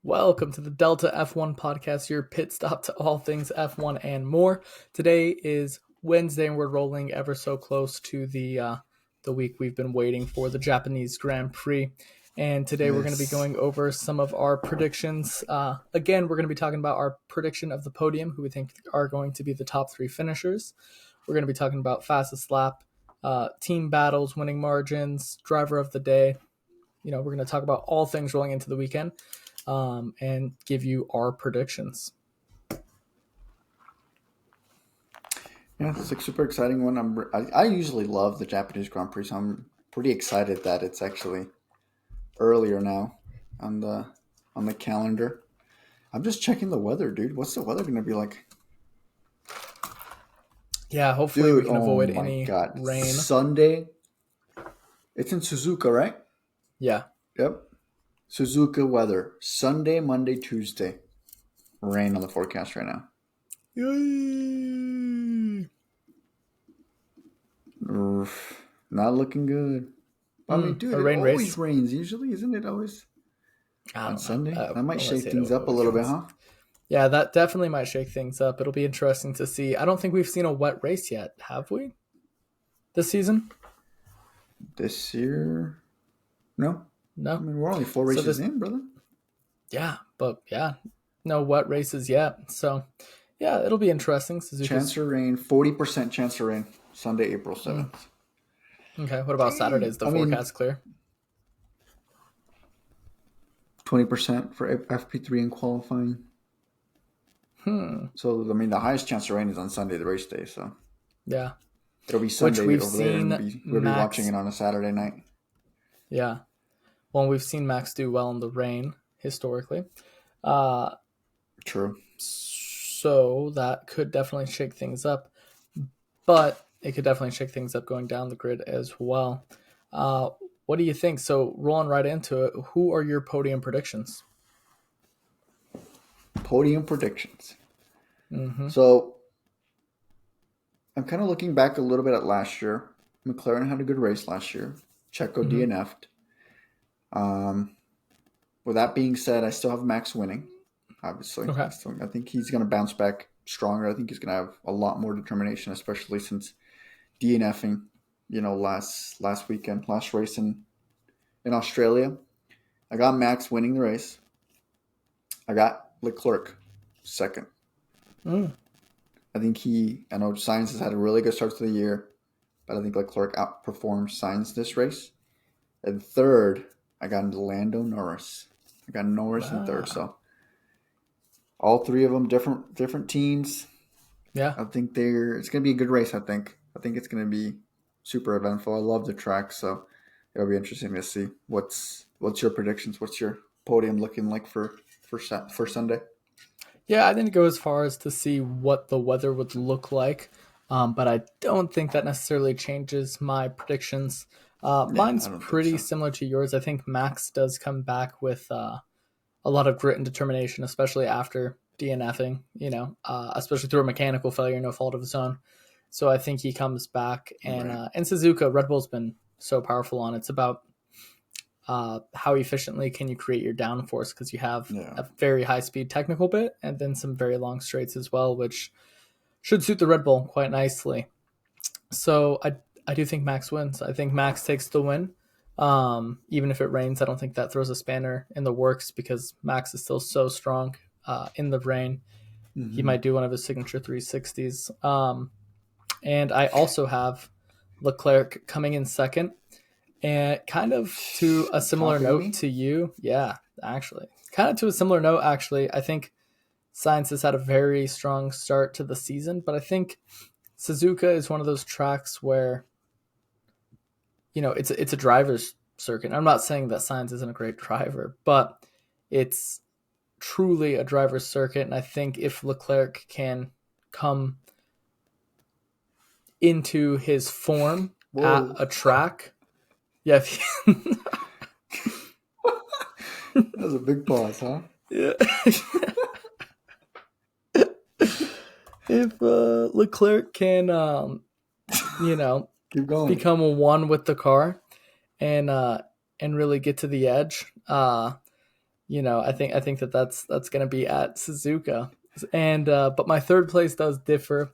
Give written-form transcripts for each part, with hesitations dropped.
Welcome to the Delta F1 podcast, your pit stop to all things F1 and more. Today is Wednesday, and we're rolling ever so close to the week we've been waiting for, the Japanese Grand Prix. And today we're going to be going over some of our predictions. Again, we're going to be talking about our prediction of the podium, who we think are going to be the top three finishers. We're going to be talking about fastest lap, team battles, winning margins, driver of the day. We're going to talk about all things rolling into the weekend. And give you our predictions. Yeah, it's a super exciting one. I usually love the Japanese Grand Prix, so I'm pretty excited that it's actually earlier now on the calendar. I'm just checking the weather, dude. What's the weather going to be like? Yeah, hopefully we can avoid any rain. Sunday. It's in Suzuka, right? Yeah. Yep. Suzuka weather. Sunday, Monday, Tuesday. Rain on the forecast right now. Yay! Not looking good. I mean, dude, it always rains usually, isn't it always? On Sunday? That might shake things up a little bit, huh? Yeah, that definitely might shake things up. It'll be interesting to see. I don't think we've seen a wet race yet, have we? This season? This year? No. No. I mean, we're only 4 races in, brother. Yeah, but no wet races yet. So, yeah, it'll be interesting. Chance of rain, 40% chance of rain, Sunday, April 7th. Okay, what about Saturdays? The forecast clear? 20% for FP3 in qualifying. So, I mean, the highest chance of rain is on Sunday, the race day. So, yeah. It'll be Sunday over there, and we'll be watching it on a Saturday night. Yeah. Well, we've seen Max do well in the rain historically. True. So that could definitely shake things up. But it could definitely shake things up going down the grid as well. What do you think? So rolling right into it, who are your podium predictions? Podium predictions. Mm-hmm. So I'm kind of looking back a little bit at last year. McLaren had a good race last year. Checo DNF'd. With that being said, I still have Max winning, obviously. Okay. I think he's going to bounce back stronger. I think he's going to have a lot more determination, especially since DNFing, last race in Australia. I got Max winning the race. I got Leclerc second. I think I know Sainz has had a really good start to the year, but I think Leclerc outperformed Sainz this race. And third, I got Lando Norris. I got Norris in third. So all three of them different teams. Yeah. I think it's going to be a good race, I think. I think it's going to be super eventful. I love the track, so it'll be interesting to see what's your predictions. What's your podium looking like for Sunday? Yeah, I didn't go as far as to see what the weather would look like, but I don't think that necessarily changes my predictions. Mine's pretty similar to yours. I think Max does come back with a lot of grit and determination, especially after DNFing, especially through a mechanical failure, no fault of his own. So I think he comes back, and Suzuka, Red Bull's been so powerful on. It's about how efficiently can you create your downforce, because you have a very high-speed technical bit and then some very long straights as well, which should suit the Red Bull quite nicely. So I do think Max wins. I think Max takes the win. Even if it rains, I don't think that throws a spanner in the works, because Max is still so strong in the rain. Mm-hmm. He might do one of his signature 360s. And I also have Leclerc coming in second. And kind of to a similar note to you. Yeah, actually. Kind of to a similar note, actually. I think Sainz has had a very strong start to the season, but I think Suzuka is one of those tracks where, it's a driver's circuit. I'm not saying that Sainz isn't a great driver, but it's truly a driver's circuit. And I think if Leclerc can come into his form at a track, yeah. That was a big pause, huh? Yeah. If Leclerc can, keep going, become one with the car, and really get to the edge, I think that's going to be at Suzuka, and but my third place does differ.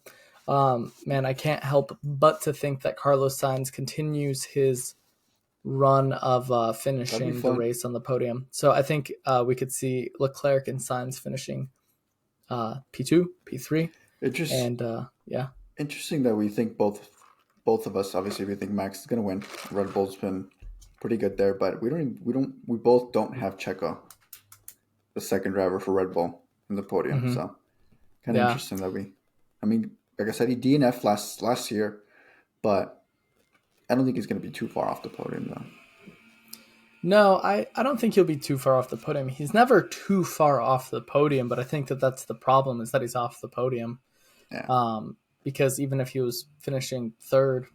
Man, I can't help but to think that Carlos Sainz continues his run of That'd be finishing the fun. race on the podium. So I think we could see Leclerc and Sainz finishing P2, P3, It just and yeah. interesting that we think both of us, obviously we think Max is going to win. Red Bull's been pretty good there, but we both don't have Checo, the second driver for Red Bull, in the podium. Mm-hmm. So kind of Yeah. interesting that I mean, like I said, he DNF last year, but I don't think he's going to be too far off the podium though. No, I don't think he'll be too far off the podium. He's never too far off the podium, but I think that's the problem, is that he's off the podium. Yeah. Because even if he was finishing third,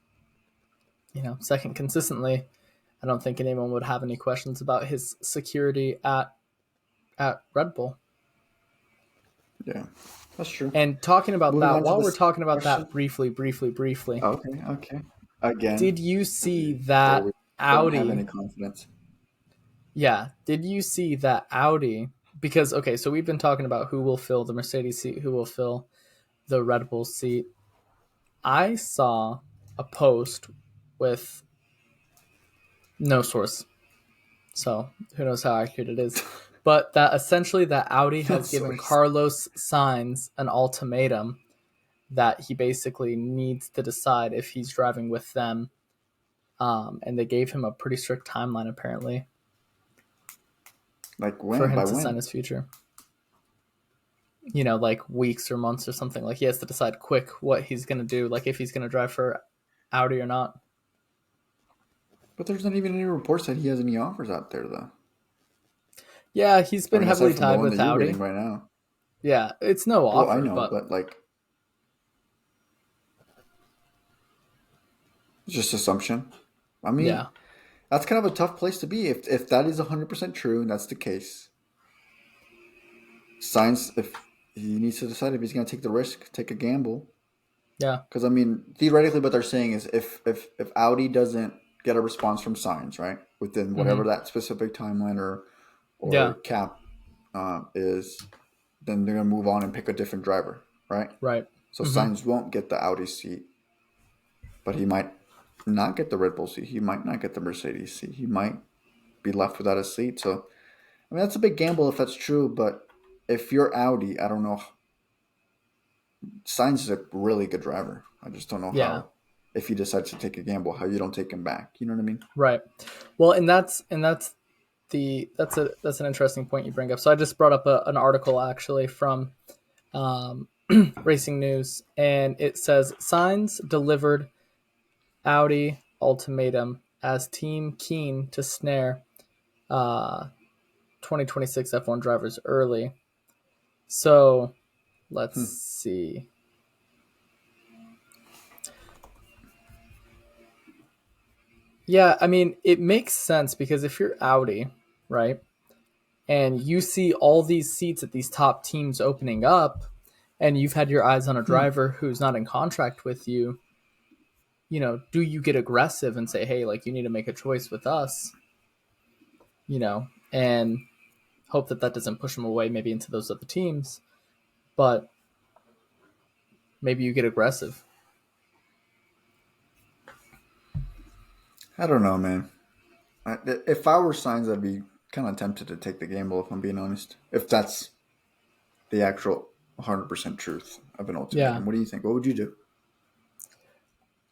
second consistently, I don't think anyone would have any questions about his security at Red Bull. Yeah, that's true. And talking about Moving that, on to while we're this talking about question. that briefly, Okay. Again, did you see there that we don't have Audi? any confidence. Yeah, did you see that Audi? Because, okay, so we've been talking about who will fill the Mercedes seat, who will fill the Red Bull seat. I saw a post with no source, so who knows how accurate it is, but that essentially that Audi has given Carlos Sainz an ultimatum that he basically needs to decide if he's driving with them, and they gave him a pretty strict timeline apparently. Like when? For him By to when? sign his future. Like weeks or months or something. Like he has to decide quick what he's going to do, like if he's going to drive for Audi or not. But there's not even any reports that he has any offers out there, though. Yeah, he's been heavily aside from the tied one with that you're Audi. reading right now. Yeah, it's no Well, I offer, know, but but like, it's just assumption. I mean, yeah. that's kind of a tough place to be if that is 100% true and that's the case. Science, if he needs to decide if he's going to take the risk, take a gamble. Yeah. Because I mean, theoretically, what they're saying is if Audi doesn't get a response from Science, right, within whatever Mm-hmm. that specific timeline or Yeah. cap is, then they're going to move on and pick a different driver, right? Right. So Mm-hmm. Sainz won't get the Audi seat, but he might not get the Red Bull seat. He might not get the Mercedes seat. He might be left without a seat. So, I mean, that's a big gamble if that's true. But if you're Audi, I don't know. Sainz is a really good driver. I just don't know Yeah. how, if he decides to take a gamble, how you don't take him back. You know what I mean? Right. Well, and that's an interesting point you bring up. So I just brought up an article actually from Racing News, and it says Sainz delivered Audi ultimatum as team keen to snare 2026 F1 drivers early. So let's see. Yeah, I mean, it makes sense because if you're Audi, right, and you see all these seats at these top teams opening up, and you've had your eyes on a driver who's not in contract with you, do you get aggressive and say, hey, like, you need to make a choice with us, and hope that doesn't push him away maybe into those other teams, but maybe you get aggressive. I don't know, man. If I were Sainz, I'd be kind of tempted to take the gamble, if I'm being honest. If that's the actual 100% truth of an Yeah. ultimatum. What do you think? What would you do?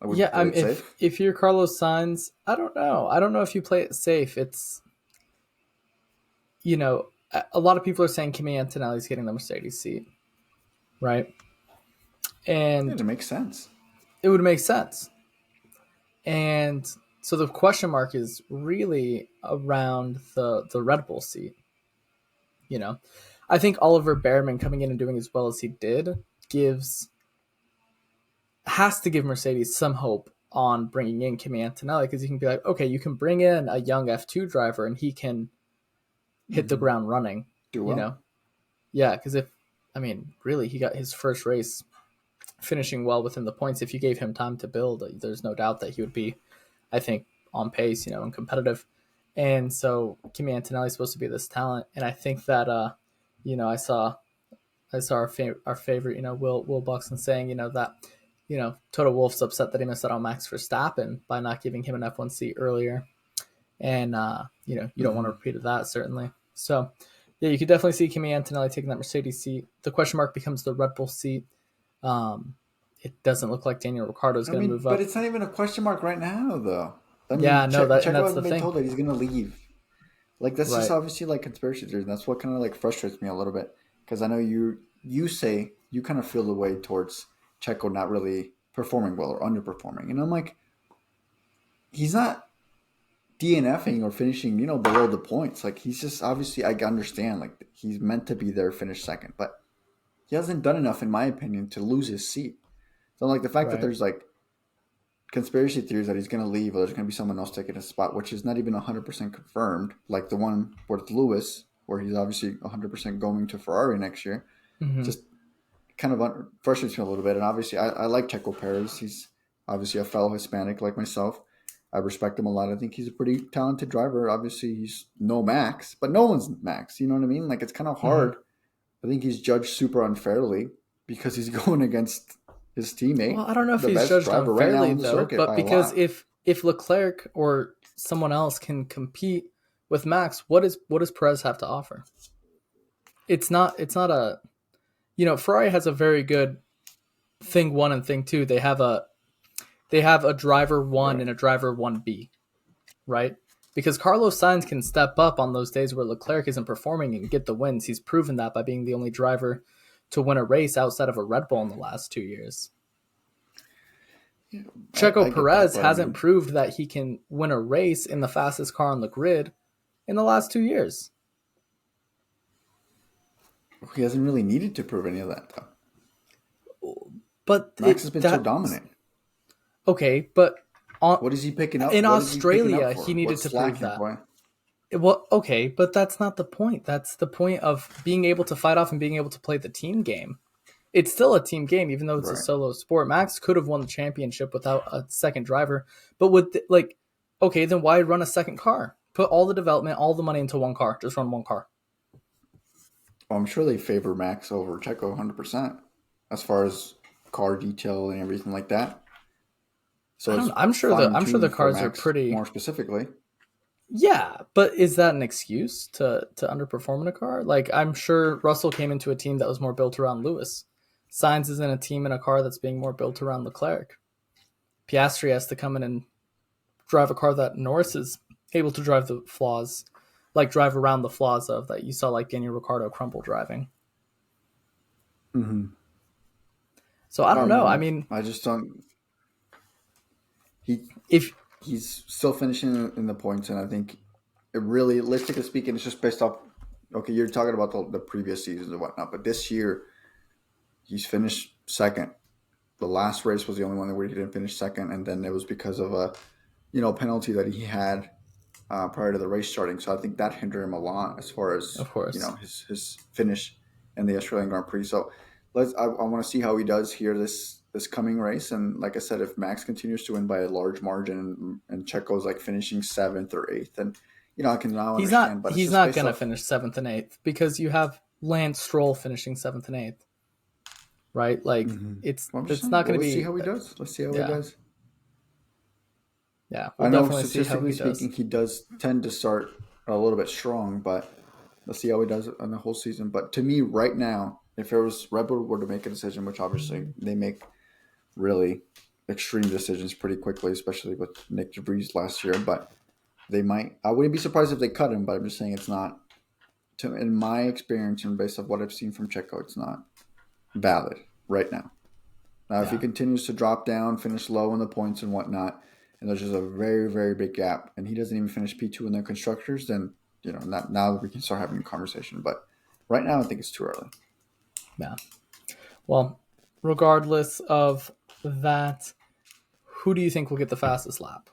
I would Yeah, play it safe. if you're Carlos Sainz, I don't know. I don't know if you play it safe. It's a lot of people are saying Kimi Antonelli's getting the Mercedes seat, right? Yeah, And it makes sense. it would make sense. And so the question mark is really around the Red Bull seat. I think Oliver Behrman coming in and doing as well as he did has to give Mercedes some hope on bringing in Kimi Antonelli, because you can be like, okay, you can bring in a young F2 driver and he can hit the ground running. Do well. Yeah, because really, he got his first race finishing well within the points. If you gave him time to build, there's no doubt that he would be, I think, on pace, and competitive. And so Kimi Antonelli is supposed to be this talent, and I think that I saw our favorite Will Buxton saying that Toto Wolff's upset that he missed out on Max Verstappen by not giving him an F1 seat earlier, and you don't want to repeat that certainly. So yeah, you could definitely see Kimi Antonelli taking that Mercedes seat. The question mark becomes the Red Bull seat. It doesn't look like Daniel Ricciardo is going to move up. But it's not even a question mark right now, though. Yeah, no, that's Checo the has been thing. told that he's going to leave. Like, that's just Right. obviously like conspiracy theories. And that's what kind of like frustrates me a little bit, because I know you say you kind of feel the way towards Checo not really performing well or underperforming, and I'm like, he's not DNFing or finishing below the points. Like, he's just obviously, I understand, like, he's meant to be there, finish second, but he hasn't done enough, in my opinion, to lose his seat. So like the fact that Right. there's like conspiracy theories that he's going to leave or there's going to be someone else taking his spot, which is not even 100% confirmed, like the one with Lewis, where he's obviously 100% going to Ferrari next year, Mm-hmm. just kind of frustrates me a little bit. And obviously, I like Checo Perez. He's obviously a fellow Hispanic like myself. I respect him a lot. I think he's a pretty talented driver. Obviously, he's no Max, but no one's Max. You know what I mean? Like, it's kind of Mm-hmm. hard. I think he's judged super unfairly because he's going against his teammate, Well, I don't know if the he's best judged driver right now unfairly on the though, circuit but by a because lot. if Leclerc or someone else can compete with Max, what does Perez have to offer? It's not a Ferrari has a very good thing one and thing two. They have a driver one Right. and a driver 1B, right? Because Carlos Sainz can step up on those days where Leclerc isn't performing and get the wins. He's proven that by being the only driver to win a race outside of a Red Bull in the last 2 years. Yeah, Checo I get that, Perez but I hasn't mean, proved that he can win a race in the fastest car on the grid in the last 2 years. he hasn't really needed to prove any of that, though. But Max has been so that dominant. okay, but on, What is he picking up? in What is he picking up Australia, for? he needed What's to prove slacking, that. boy? Well, okay, but that's not the point. That's the point of being able to fight off and being able to play the team game. It's still a team game, even though it's a Right. solo sport. Max could have won the championship without a second driver, but okay, then why run a second car? Put all the development, all the money into one car. Just run one car. Well, I'm sure they favor Max over Checo 100% as far as car detail and everything like that. I So don't. it's I'm sure the fine-tuned for cars are Max pretty. more specifically. Yeah, but is that an excuse to underperform in a car? Like, I'm sure Russell came into a team that was more built around Lewis. Sainz is in a team in a car that's being more built around Leclerc. Piastri has to come in and drive a car that Norris is able to drive the flaws, like drive around the flaws of that you saw like Daniel Ricciardo crumple driving. Mm-hmm. So I I don't don't know. I know. mean, I just don't. He if he's still finishing in the points, and I think realistically speaking, it's just based off. Okay, you're talking about the previous seasons and whatnot, but this year he's finished second. The last race was the only one where he didn't finish second, and then it was because of a penalty that he had prior to the race starting. So I think that hindered him a lot as far as of course his finish in the Australian Grand Prix. So I want to see how he does here this coming race. And like I said, if Max continues to win by a large margin and Checo's like finishing seventh or eighth, then I can now he's not understand. But it's he's just not based gonna off. finish seventh and eighth because you have Lance Stroll finishing seventh and eighth, right? Like Mm-hmm. it's Well, I'm just it's saying. not Well, gonna let's see be how he does. Let's see how he yeah does. yeah. We'll I know definitely see how statistically he does. speaking, he does tend to start a little bit strong, but let's see how he does on the whole season. But to me, right now, if it was Red Bull were to make a decision, which obviously they make really extreme decisions pretty quickly, especially with Nick DeVries last year, but they might. I wouldn't be surprised if they cut him, but I'm just saying it's not. In my experience and based off what I've seen from Checo, it's not valid right now. Now, if he Yeah, continues to drop down, finish low in the points and whatnot, and there's just a very, very big gap, and he doesn't even finish P2 in the constructors, then not now that we can start having a conversation. But right now, I think it's too early. yeah. Well, regardless of that, who do you think will get the fastest lap?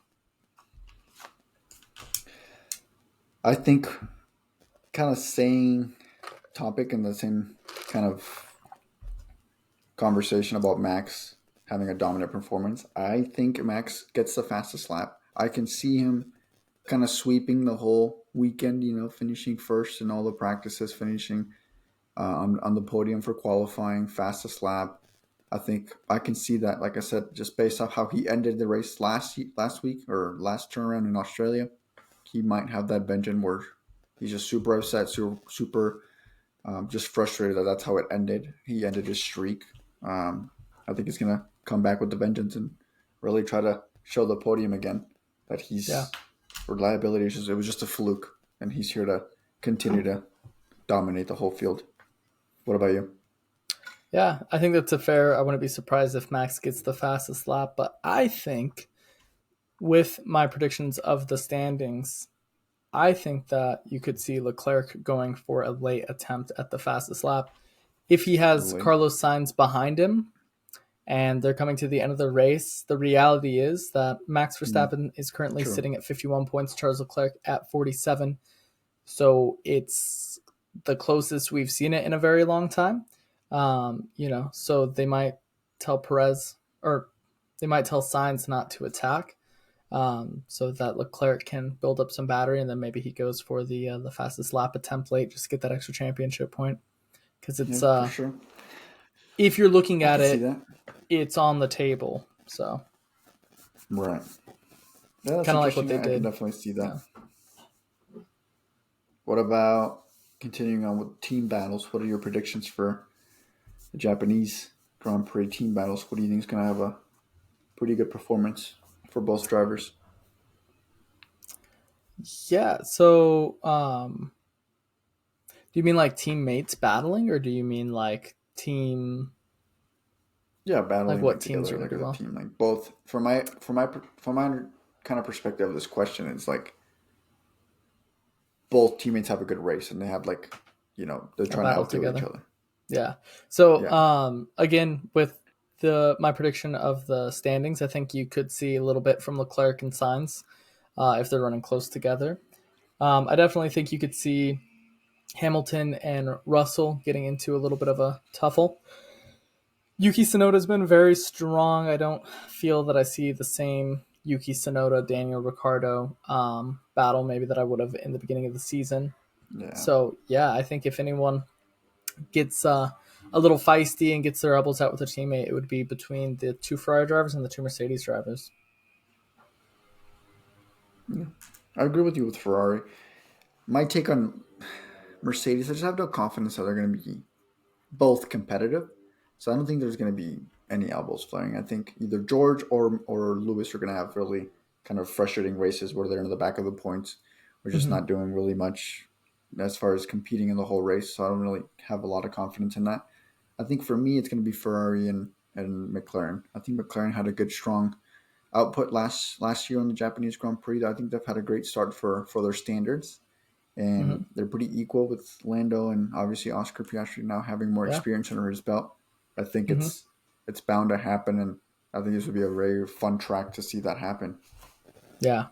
I think kind of same topic and the same kind of conversation about Max having a dominant performance. I think Max gets the fastest lap. I can see him kind of sweeping the whole weekend. Finishing first in all the practices, finishing on the podium for qualifying, fastest lap. I think I can see that. Like I said, just based off how he ended the race last week or last turnaround in Australia, he might have that vengeance where he's just super upset, super just frustrated that that's how it ended. He ended his streak. I think he's gonna come back with the vengeance and really try to show the podium again that Yeah. he's reliability. It was just a fluke, and he's here to continue to dominate the whole field. What about you? Yeah, I think that's a fair. I wouldn't be surprised if Max gets the fastest lap, but I think with my predictions of the standings, I think that you could see Leclerc going for a late attempt at the fastest lap. If he has Really? Carlos Sainz behind him and they're coming to the end of the race, the reality is that Max Verstappen is currently True. sitting at 51 points, Charles Leclerc at 47. So it's the closest we've seen it in a very long time. So they might tell Perez or they might tell Sainz not to attack, so that Leclerc can build up some battery, and then maybe he goes for the fastest lap attempt late just to get that extra championship point. Because Yeah, it's for sure. if you're looking I at can see it, that. it's on the table. So Right. Yeah, that's kind of like what interesting. they I can did. definitely see that. Yeah. What about continuing on with team battles? What are your predictions for the Japanese Grand Prix team battles? What do you think is going to have a pretty good performance for both drivers? Yeah. So, do you mean like teammates battling, or do you mean like team? Yeah, Like battling what like teams are together, going like to do as a well? team. Like both from my kind of perspective of this question, it's like both teammates have a good race and they have they're A trying to battle outdo each together. other. Yeah. So, Yeah. again, with my prediction of the standings, I think you could see a little bit from Leclerc and Sainz if they're running close together. I definitely think you could see Hamilton and Russell getting into a little bit of a tuffle. Yuki Tsunoda's been very strong. I don't feel that I see the same Yuki Tsunoda, Daniel Ricciardo battle maybe that I would have in the beginning of the season. Yeah. So, yeah, I think if anyone gets a little feisty and gets their elbows out with a teammate, it would be between the two Ferrari drivers and the two Mercedes drivers. Yeah. I agree with you with Ferrari. My take on Mercedes, I just have no confidence that they're going to be both competitive. So I don't think there's going to be any elbows flaring. I think either George or Lewis are going to have really kind of frustrating races where they're in the back of the points. We're just Mm-hmm. not doing really much as far as competing in the whole race. So I don't really have a lot of confidence in that. I think for me, it's going to be Ferrari and McLaren. I think McLaren had a good, strong output last year on the Japanese Grand Prix. I think they've had a great start for their standards, Mm-hmm. and they're pretty equal with Lando and obviously Oscar Piastri now having more Yeah. experience under his belt. I think Mm-hmm. it's bound to happen, and I think this would be a very fun track to see that happen. Yeah.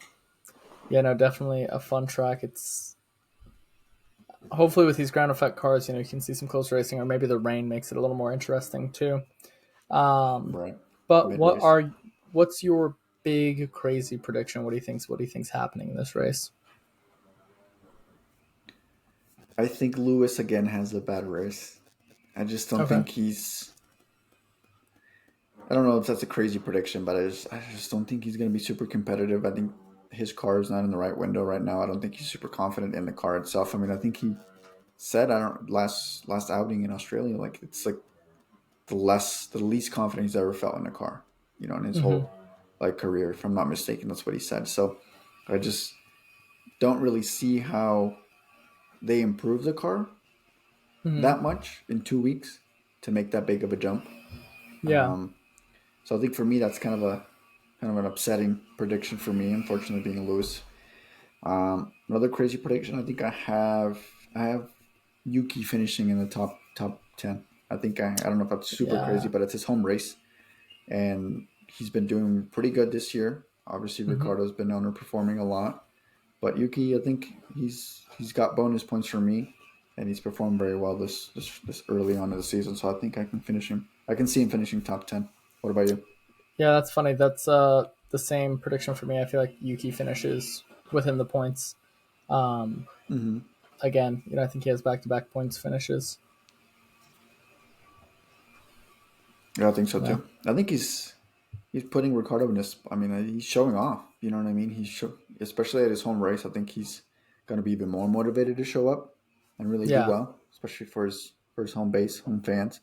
Yeah, no, definitely a fun track. It's hopefully with these ground effect cars, you can see some close racing, or maybe the rain makes it a little more interesting too. Um, Right, but mid race. what's your big crazy prediction? What do you think's happening in this race? I think Lewis again has a bad race. I just don't Okay. think he's. I don't know if that's a crazy prediction, but I just don't think he's going to be super competitive. I think his car is not in the right window right now. I don't think he's super confident in the car itself. I mean, I think he said I don't last outing in Australia, like it's like the least confident he's ever felt in a car, in his Mm-hmm. whole like career. If I'm not mistaken, that's what he said. So I just don't really see how they improve the car Mm-hmm. that much in 2 weeks to make that big of a jump. Yeah. Um, so I think for me that's kind of an upsetting prediction for me. Unfortunately, being a Lewis. Another crazy prediction. I have Yuki finishing in the top 10. I don't know if that's super crazy, Yeah. but it's his home race, and he's been doing pretty good this year. Obviously, Mm-hmm. Ricardo's been underperforming a lot, but Yuki, I think he's got bonus points for me, and he's performed very well this early on in the season. So I think I can finish him. I can see him finishing top 10. What about you? Yeah, that's funny. That's the same prediction for me. I feel like Yuki finishes within the points. Mm-hmm. Again, I think he has back-to-back points finishes. Yeah, I think so Yeah, too. I think he's putting Ricardo in this. I mean, he's showing off. You know what I mean? Especially at his home race. I think he's going to be even more motivated to show up and really do yeah, well, especially for his home base, home fans.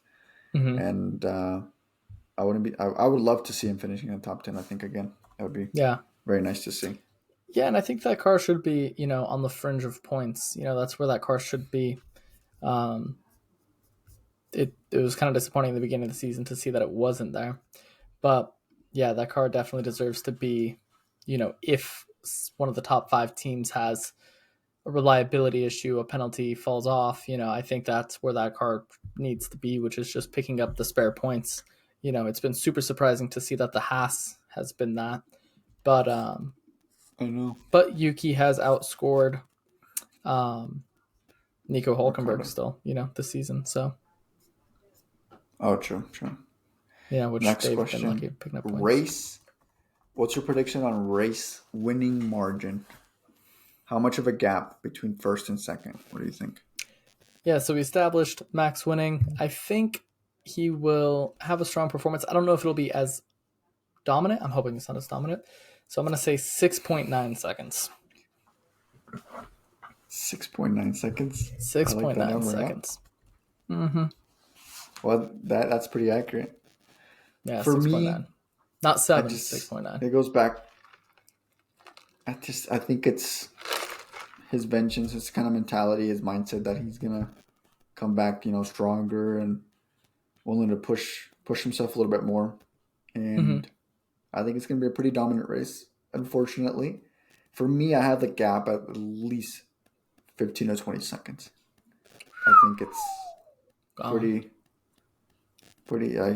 hmm And I wouldn't be. I would love to see him finishing in the top 10. I think again that would be yeah, very nice to see. yeah. And I think that car should be, on the fringe of points. That's where that car should be. Um, it was kind of disappointing in the beginning of the season to see that it wasn't there. But yeah, that car definitely deserves to be, if one of the top five teams has a reliability issue, a penalty falls off, I think that's where that car needs to be, which is just picking up the spare points. It's been super surprising to see that the Haas has been that. But I know. Yuki has outscored um, Nico Hulkenberg Ricardo. still, this season. So, Oh, true, true. which Next they've been lucky question. picking up points. Race. What's your prediction on race winning margin? How much of a gap between first and second? What do you think? Yeah, so we established Max winning. I think he will have a strong performance. I don't know if it'll be as dominant. I'm hoping it's not as dominant. So I'm going to say 6.9 seconds. 6.9 seconds. I like that 6.9 number. Yeah. seconds. Mm-hmm. Well, that's pretty accurate. Yeah, For 6.9. me, Not I 7, just 6.9. it goes back. I think it's his vengeance, his kind of mentality, his mindset that he's gonna come back, stronger and willing to push himself a little bit more. Mm-hmm. And I think it's gonna be a pretty dominant race. Unfortunately, for me, I have the gap at least 15 to 20 seconds. I think it's Gone. pretty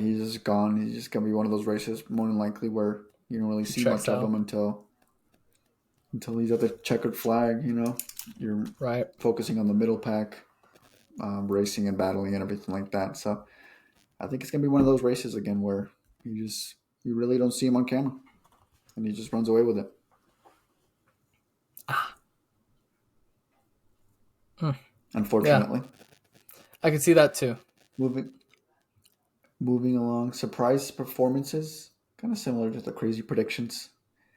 he's just gone. He's just gonna be one of those races more than likely where you don't really He see checks much of out. him until he's at the checkered flag. You're Right. focusing on the middle pack, racing and battling and everything like that. So I think it's gonna be one of those races again where you really don't see him on camera, and he just runs away with it. Mm. Yeah, Unfortunately, I can see that too. moving moving along, surprise performances, kind of similar to the crazy predictions,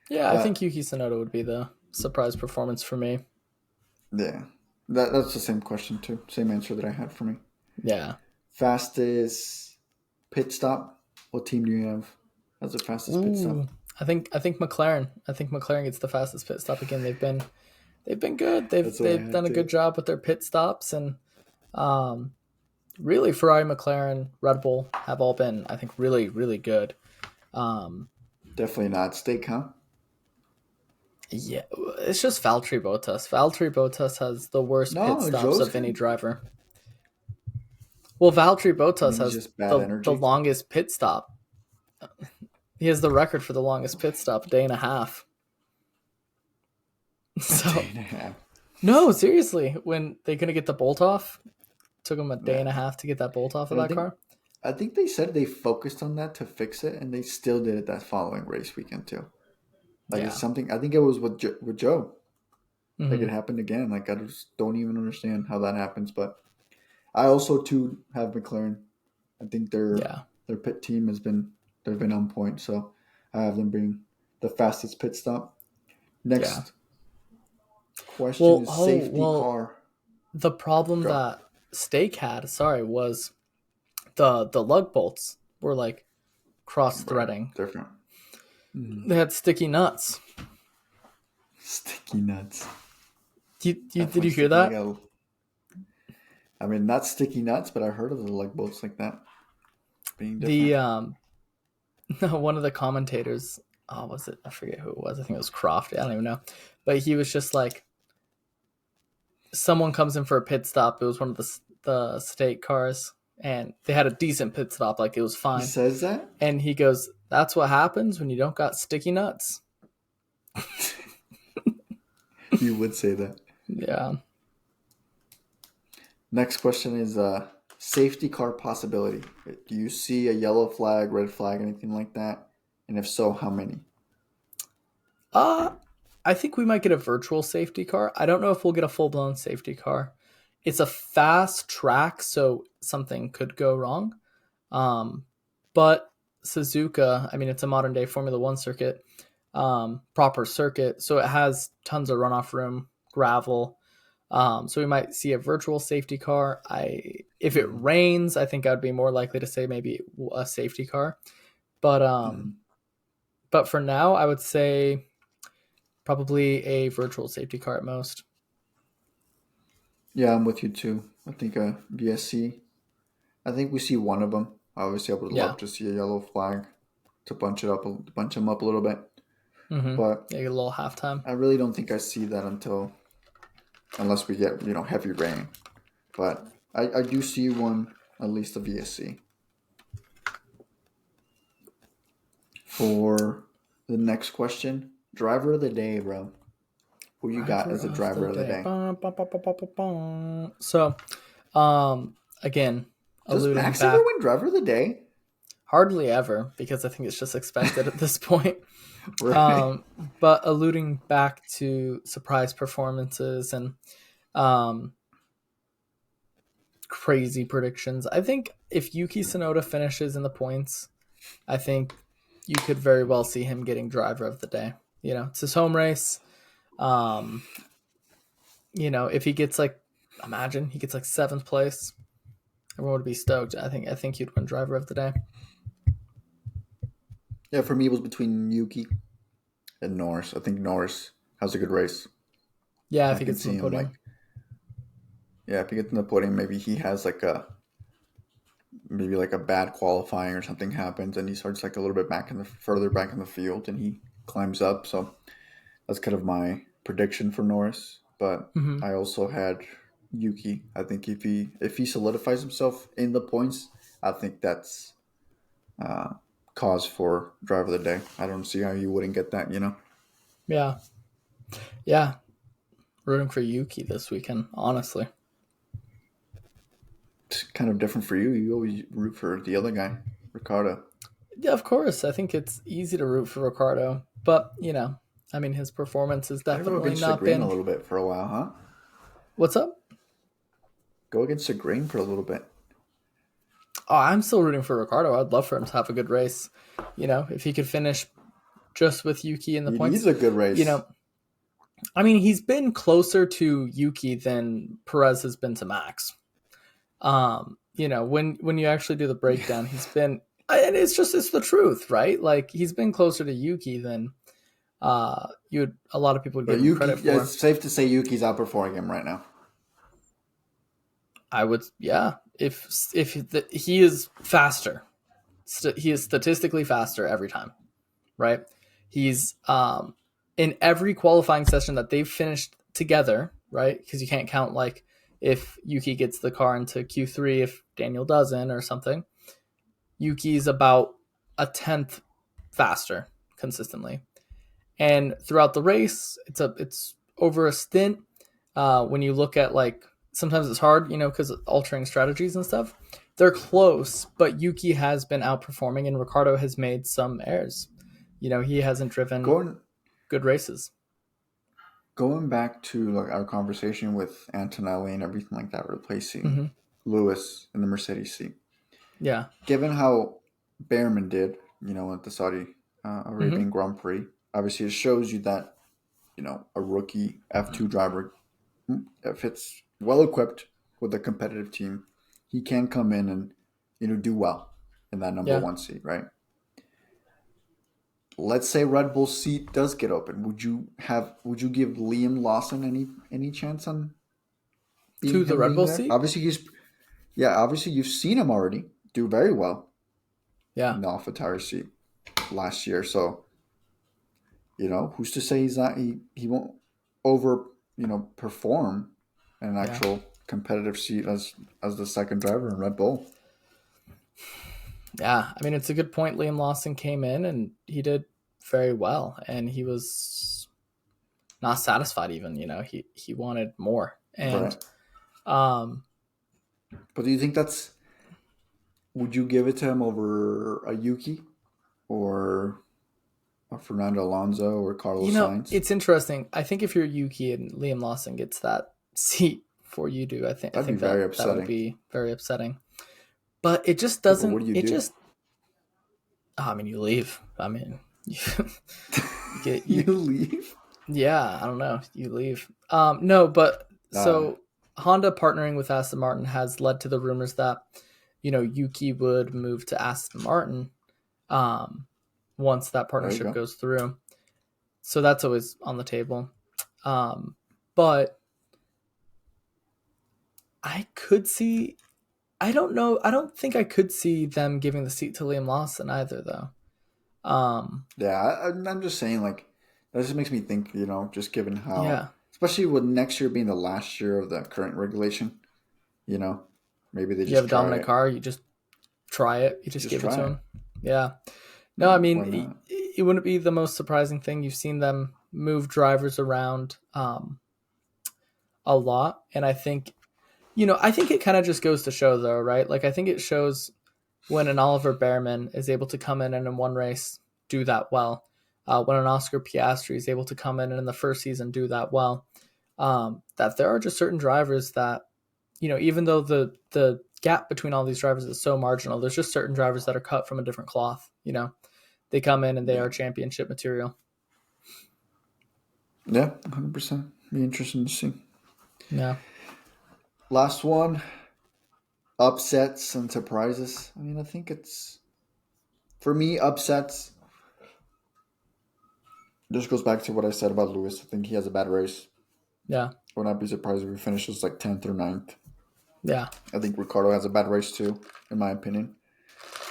Yeah, I think but Yuki Tsunoda would be the surprise performance for me. yeah, that's the same question too. Same answer that I had for me. Yeah. Fastest pit stop. What team do you have as the fastest pit stop? Ooh. I think McLaren. I think McLaren gets the fastest pit stop again. They've been good. They've That's what I they've had done a good too. job with their pit stops, and um, really Ferrari, McLaren, Red Bull have all been, I think, really really good. Um, Definitely not stake, huh? yeah, it's just Valtteri Bottas. Valtteri Bottas has the worst pit No, stops Joe's of any good. driver. Well, Valtteri You Bottas think he's has just bad the energy? longest pit stop. He has the record for the longest pit stop, a day and a half. A day So and a half. no, seriously, when they couldn't get the bolt off, took them a day and a Yeah, half to get that bolt off of but that car. I think they said they focused on that to fix it, and they still did it that following race weekend too. Like it's Yeah. something. I think it was with Joe. Like hmm it happened again. Like I just don't even understand how that happens. But I also too have McLaren. I think Yeah. their pit team they've been on point. So I have them being the fastest pit stop. Yeah. Next question Well, is oh, safety well, car. the problem Go. that Steak had, sorry, was the lug bolts were like cross Right. threading. Different. They had sticky nuts. Sticky nuts. Did Definitely you hear sticky. that? I mean, not sticky nuts, but I heard of the lug bolts like that being The different. one of the commentators, oh, was it? I forget who it was. I think it was Croft. I don't even know. But he was just like, someone comes in for a pit stop. It was one of the state cars, and they had a decent pit stop. Like it was He fine. says that? And he goes, "That's what happens when you don't got sticky nuts." He would say that. Yeah. Next question is safety car possibility. Do you see a yellow flag, red flag, anything like that? And if so, how many? Uh I think we might get a virtual safety car. I don't know if we'll get a full blown safety car. It's a fast track, so something could go wrong. Um, but Suzuka, I mean, it's a modern day Formula One circuit, proper circuit, so it has tons of runoff room, gravel. So we might see a virtual safety car. If it rains, I think I'd be more likely to say maybe a safety car. But but for now, I would say probably a virtual safety car at most. Yeah, I'm with you too. I think a BSC. I think we see one of them. Obviously, I would Yeah. love to see a yellow flag to bunch them up a little bit. Mm-hmm. But Yeah, get a little halftime. I really don't think I see that unless we get heavy rain. But I do see one, at least a VSC. For the next question, driver of the day, bro. Who you got Driver as a of the driver of the day. day? So, again, Does alluding Max ever back, win driver of the day? hardly ever, because I think it's just expected at this point. Right. But alluding back to surprise performances and um, crazy predictions, I think if Yuki Tsunoda finishes in the points, I think you could very well see him getting driver of the day. It's his home race. Um, if he gets imagine he gets like seventh place, everyone would be stoked. I think he'd win driver of the day. Yeah, for me it was between Yuki and Norris. I think Norris has a good race. Yeah, if I he can gets in see the him podium. if he gets in the podium, maybe he has maybe like a bad qualifying or something happens and he starts like a little bit further back in the field and he climbs up. So that's kind of my prediction for Norris. But Mm-hmm. I also had Yuki. I think if he solidifies himself in the points, I think that's uh, cause for driver of the day. I don't see how you wouldn't get that. Yeah, yeah. Rooting for Yuki this weekend, honestly. It's kind of different for you. You always root for the other guy, Ricardo. Yeah, of course. I think it's easy to root for Ricardo, but I mean, his performance has Gotta go definitely against the not grain a been. little bit for a while, huh? What's up? Go against the grain for a little bit. Oh, I'm still rooting for Ricardo. I'd love for him to have a good race. If he could finish just with Yuki in the He points. needs a good race. I mean, he's been closer to Yuki than Perez has been to Max. When you actually do the breakdown, he's been, and it's the truth, right? Like he's been closer to Yuki than a lot of people would But give him Yuki, credit yeah, for. it's safe to say Yuki's outperforming him right now. I would, yeah. He is faster, he is statistically faster every time, right? He's in every qualifying session that they've finished together, right? Because you can't count like if Yuki gets the car into Q3 if Daniel doesn't or something. Yuki's about a tenth faster consistently, and throughout the race, it's over a stint. When you look at sometimes it's hard, because altering strategies and stuff. They're close, but Yuki has been outperforming, and Ricardo has made some errors. He hasn't driven Going good races. going back to like our conversation with Antonelli and everything like that, replacing Mm-hmm. Lewis in the Mercedes seat. Yeah. Given how Behrman did, at the Saudi Mm-hmm. Arabian Grand Prix, obviously it shows you that a rookie F2 driver, if it's well equipped with a competitive team, he can come in and do well in that number Yeah. one seat, right? Let's say Red Bull's seat does get open. Would you give Liam Lawson any chance on To the Red being Bull there? seat. Obviously you've seen him already do very well Yeah. in the AlphaTauri seat last year. So who's to say he won't over perform in an Yeah. actual competitive seat as the second driver in Red Bull. Yeah. I mean, it's a good point. Liam Lawson came in and he did very well, and he was not satisfied. Even he wanted more, and Right. um, But do you think would you give it to him over a Yuki or Fernando Alonso or Carlos Sainz. It's interesting. I think if you're Yuki and Liam Lawson gets that seat before you do, That'd be very upsetting. That would be very upsetting. But it just But what doesn't. do you It do? just. I mean, you leave. I mean, you leave. Yeah, I don't know. You leave. No, but so Honda partnering with Aston Martin has led to the rumors that Yuki would move to Aston Martin once that partnership goes through. So that's always on the table. But I could see. I don't know. I don't think I could see them giving the seat to Liam Lawson either, though. Yeah, I'm just saying, like, that just makes me think, just given how, especially with next year being the last year of the current regulation, maybe they just you have a dominant car, you just try it, you just give it to him. Yeah. No, I mean, it wouldn't be the most surprising thing. You've seen them move drivers around a lot, and I think it kind of just goes to show, though, right? Like, I think it shows when an Oliver Behrman is able to come in and in one race do that well, when an Oscar Piastri is able to come in and in the first season do that well, that there are just certain drivers that, even though the gap between all these drivers is so marginal, there's just certain drivers that are cut from a different cloth. They come in and they are championship material. Yeah, 100%. Be interesting to see. Yeah. Last one. Upsets and surprises. I mean, I think it's, for me, upsets. This goes back to what I said about Lewis. I think he has a bad race. Yeah. I would not be surprised if he finishes like 10th or 9th. Yeah. I think Ricciardo has a bad race too, in my opinion.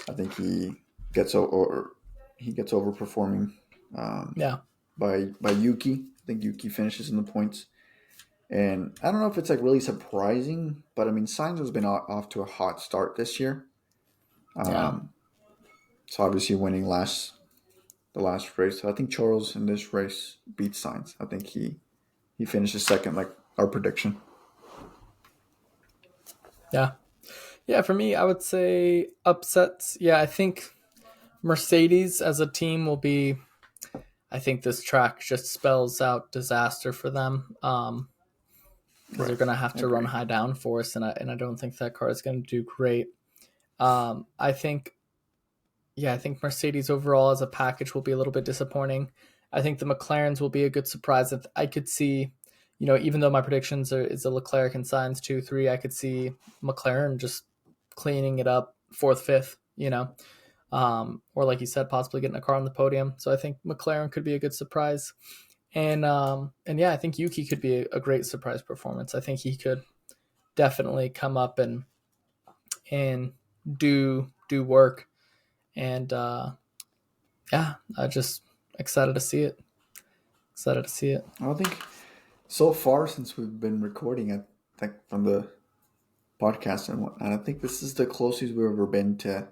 I think he gets overperforming by Yuki. I think Yuki finishes in the points. And I don't know if it's like really surprising, but I mean, Sainz has been off to a hot start this year. So obviously winning the last race. So I think Charles in this race beats Sainz. I think he finishes second, like our prediction. Yeah. Yeah, for me, I would say upsets. Yeah, I think Mercedes as a team will be, I think this track just spells out disaster for them. Because they're going to have to run high downforce, and I don't think that car is going to do great. I think Mercedes overall as a package will be a little bit disappointing. I think the McLarens will be a good surprise. I could see, even though my predictions is a Leclerc and Sainz 2-3, I could see McLaren just cleaning it up 4th, 5th, or like you said, possibly getting a car on the podium. So I think McLaren could be a good surprise. And yeah, I think Yuki could be a great surprise performance. I think he could definitely come up and do work. And yeah, I'm just excited to see it. I think so far since we've been recording it, like from the podcast and whatnot, I think this is the closest we've ever been to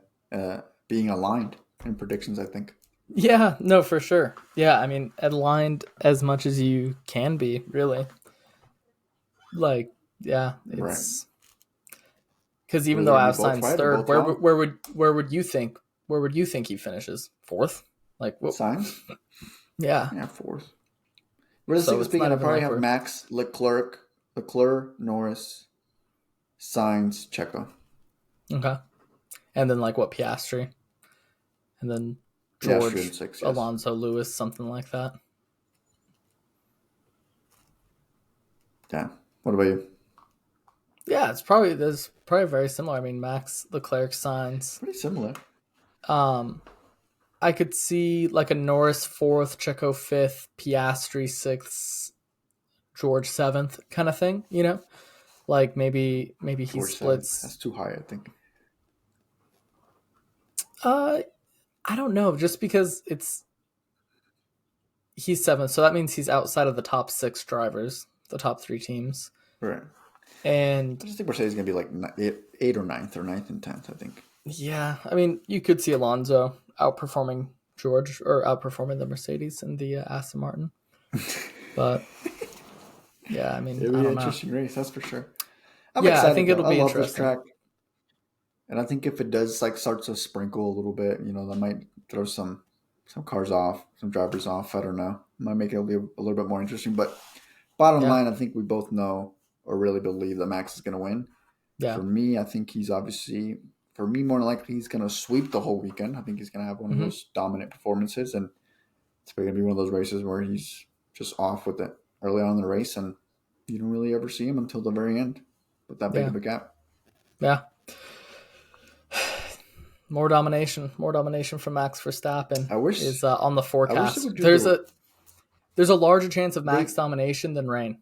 being aligned in predictions, I think. Yeah, no, for sure. Yeah, I mean, aligned as much as you can be, really. Like, yeah, it's because even though I have Sainz third, where would you think he finishes? 4th? Like what? Sainz? Yeah, 4th. Realistically speaking, I probably have Max, Leclerc, Norris, Sainz, Checo. Okay, and then like what, Piastri, and then George, 6, Alonso, Lewis, something like that. Yeah. What about you? Yeah, there's probably very similar. I mean, Max, Leclerc, Sainz. Pretty similar. I could see like a Norris 4th, Checo 5th, Piastri 6th, George 7th kind of thing. Like maybe he George splits. 7th. That's too high, I think. I don't know, just because he's 7th, so that means he's outside of the top 6 drivers, the top 3 teams. Right. And I just think Mercedes is going to be like 8 or 9th or 9th and 10th, I think. Yeah, I mean, you could see Alonso outperforming George or outperforming the Mercedes and the Aston Martin. But yeah, I mean, it'll be an interesting race, that's for sure. I'm excited. I think it'll be interesting. This track. And I think if it does like start to sprinkle a little bit, that might throw some some cars off, some drivers off. I don't know. Might make it a little bit more interesting. But bottom Yeah. line, I think we both know or really believe that Max is going to win. Yeah. For me, I think he's obviously, for me, more than likely, he's going to sweep the whole weekend. I think he's going to have one of Mm-hmm. those dominant performances. And it's going to be one of those races where he's just off with it early on in the race. And you don't really ever see him until the very end with that big Yeah. of a gap. Yeah. More domination from Max Verstappen I wish is on the I wish they forecast. would do There's a larger chance of Max they domination than rain.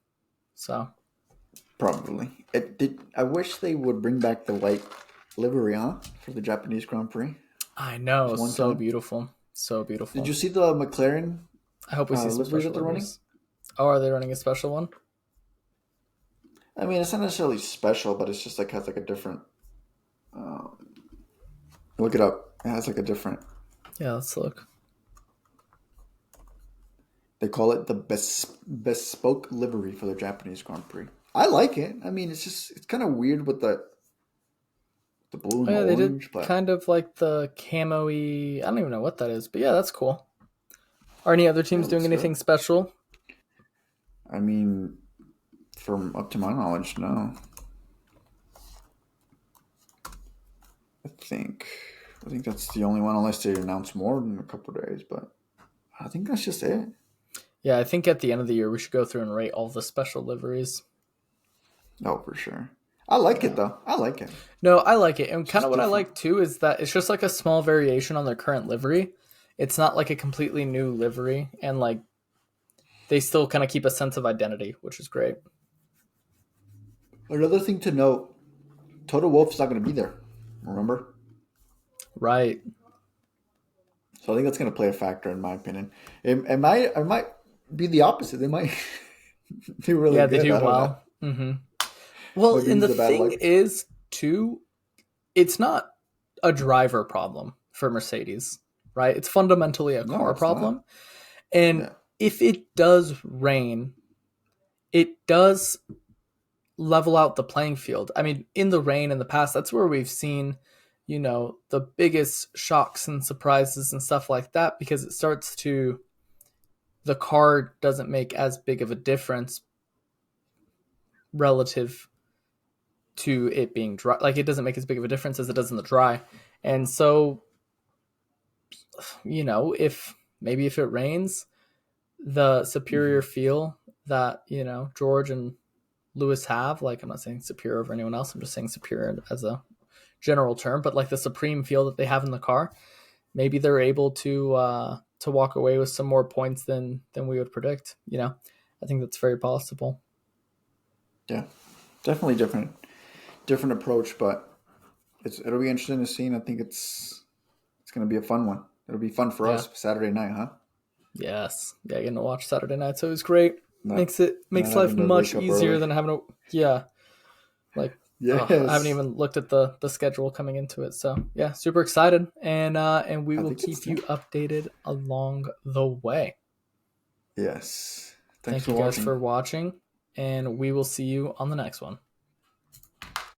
So probably. I wish they would bring back the white livery for the Japanese Grand Prix. I know, One so time. beautiful, so Did beautiful. you see the McLaren I hope we see some liveries that special they're running? liveries. Oh, are they running a special one? I mean, it's not necessarily special, but it's just like has like a different. Uh, Look it up. It has like a different. Yeah, let's look. They call it the bespoke livery for the Japanese Grand Prix. I like it. I mean, it's kind of weird with the blue and Oh the yeah, they did orange, but kind of like the camo-y. I don't even know what that is, but yeah, that's cool. Are any other yeah, teams it doing looks anything good. special? I mean, from up to my knowledge, no. I think I think that's the only one, unless they announce more in a couple of days. But I think that's just it. Yeah, I think at the end of the year we should go through and rate all the special liveries. Oh, for sure. I like it Yeah. though. I like it. No, I like it. And It's kind of just what I different. like too is that it's just like a small variation on their current livery. It's not like a completely new livery, and like they still kind of keep a sense of identity, which is great. Another thing to note: Toto Wolff's not going to be there. Remember? Right. So I think that's going to play a factor, in my opinion. It might be the opposite. They might do really Yeah, they good. do I don't know. well. Mm-hmm. Well, Maybe and the he's a bad thing luck. is, too, it's not a driver problem for Mercedes, right? It's fundamentally a No, car it's not. problem. And Yeah. if it does rain, it does level out the playing field. I mean, in the rain in the past, that's where we've seen, the biggest shocks and surprises and stuff like that, because the car doesn't make as big of a difference relative to it being dry. Like, it doesn't make as big of a difference as it does in the dry. And so, if it rains, the superior Hmm. feel that, George and Lewis have, like, I'm not saying superior over anyone else, I'm just saying superior as a general term, but like the supreme feel that they have in the car, maybe they're able to walk away with some more points than we would predict. I think that's very possible. Yeah. Definitely different approach, but it'll be interesting to see. And I think it's going to be a fun one. It'll be fun for Yeah. us Saturday night, huh? Yes. Yeah, getting to watch Saturday nights always great. Not Makes not life having to much wake up easier early. than having to, yeah, like, I haven't Yes, even looked at the schedule coming into it. So yeah, super excited, and we I will think it's keep you updated along the way. yes. Thanks Thank for you guys for watching. watching, and we will see you on the next one.